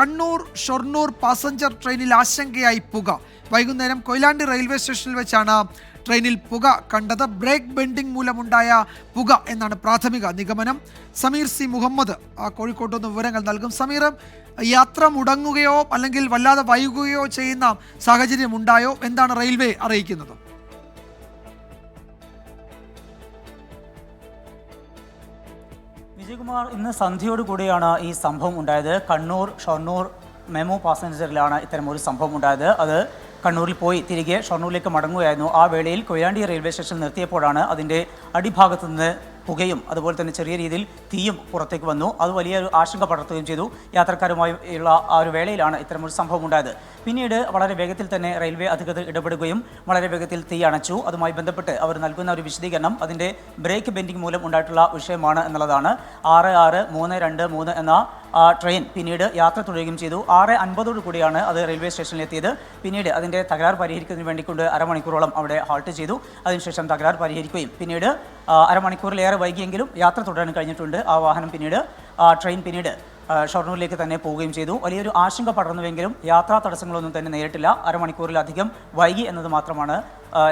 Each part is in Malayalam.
കണ്ണൂർ ഷൊർണൂർ പാസഞ്ചർ ട്രെയിനിൽ ആശങ്കയായി പുക. വൈകുന്നേരം കൊയിലാണ്ടി റെയിൽവേ സ്റ്റേഷനിൽ വെച്ചാണ് ട്രെയിനിൽ പുക കണ്ടത്. ബ്രേക്ക് ബെൻഡിംഗ് മൂലമുണ്ടായ പുക എന്നാണ് പ്രാഥമിക നിഗമനം. സമീർ സി മുഹമ്മദ് കോഴിക്കോട്ട് നിന്ന് വിവരങ്ങൾ നൽകും. സമീർ, യാത്ര മുടങ്ങുകയോ അല്ലെങ്കിൽ വല്ലാതെ വൈകുകയോ ചെയ്യുന്ന സാഹചര്യം ഉണ്ടായോ? എന്താണ് റെയിൽവേ അറിയിക്കുന്നത്? വിജയകുമാർ, ഇന്ന് സന്ധ്യയോടുകൂടിയാണ് ഈ സംഭവം ഉണ്ടായത്. കണ്ണൂർ ഷൊർണൂർ മെമു പാസഞ്ചറിലാണ് ഇത്തരമൊരു സംഭവം ഉണ്ടായത്. അത് കണ്ണൂരിൽ പോയി തിരികെ ഷൊർണൂരിലേക്ക് മടങ്ങുകയായിരുന്നു. ആ വേളയിൽ കൊയിലാണ്ടി റെയിൽവേ സ്റ്റേഷൻ നിർത്തിയപ്പോഴാണ് അതിൻ്റെ അടിഭാഗത്തു നിന്ന് പുകയും അതുപോലെ തന്നെ ചെറിയ രീതിയിൽ തീയും പുറത്തേക്ക് വന്നു. അത് വലിയൊരു ആശങ്ക പടർത്തുകയും ചെയ്തു. യാത്രക്കാരുമായി ഉള്ള ആ ഒരു വേളയിലാണ് ഇത്തരമൊരു സംഭവം ഉണ്ടായത്. പിന്നീട് വളരെ വേഗത്തിൽ തന്നെ റെയിൽവേ അധികൃതർ ഇടപെടുകയും വളരെ വേഗത്തിൽ തീ അണച്ചു. അതുമായി ബന്ധപ്പെട്ട് അവർ നൽകുന്ന ഒരു വിശദീകരണം അതിൻ്റെ ബ്രേക്ക് ബെൻഡിംഗ് മൂലം ഉണ്ടായിട്ടുള്ള വിഷയമാണ് എന്നുള്ളതാണ്. 66-323 എന്ന ട്രെയിൻ പിന്നീട് യാത്ര തുടരുകയും ചെയ്തു. 6:50 കൂടിയാണ് അത് റെയിൽവേ സ്റ്റേഷനിലെത്തിയത്. പിന്നീട് അതിൻ്റെ തകരാർ പരിഹരിക്കുന്നതിന് വേണ്ടിക്കൊണ്ട് അരമണിക്കൂറോളം അവിടെ ഹാൾട്ട് ചെയ്തു. അതിനുശേഷം തകരാർ പരിഹരിക്കുകയും പിന്നീട് അരമണിക്കൂറിലേറെ വൈകിയെങ്കിലും യാത്ര തുടരാൻ കഴിഞ്ഞിട്ടുണ്ട്. ആ വാഹനം ട്രെയിൻ പിന്നീട് ഷൊർണൂരിലേക്ക് തന്നെ പോവുകയും ചെയ്തു. വലിയൊരു ആശങ്ക പടർന്നുവെങ്കിലും യാത്രാ തടസ്സങ്ങളൊന്നും തന്നെ നേരിട്ടില്ല. അരമണിക്കൂറിലധികം വൈകി എന്നത് മാത്രമാണ്.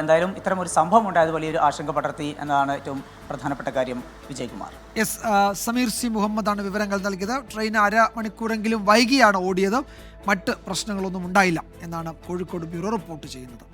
എന്തായാലും ഇത്തരം ഒരു സംഭവം ഉണ്ടായത് വലിയൊരു ആശങ്ക പടർത്തി എന്നതാണ് ഏറ്റവും പ്രധാനപ്പെട്ട കാര്യം. വിജയകുമാർ. സമീർ സി മുഹമ്മദാണ് വിവരങ്ങൾ നൽകിയത്. ട്രെയിൻ അരമണിക്കൂറെങ്കിലും വൈകിയാണ് ഓടിയത്. മറ്റ് പ്രശ്നങ്ങളൊന്നും ഉണ്ടായില്ല എന്നാണ് കോഴിക്കോട് ബ്യൂറോ റിപ്പോർട്ട് ചെയ്യുന്നത്.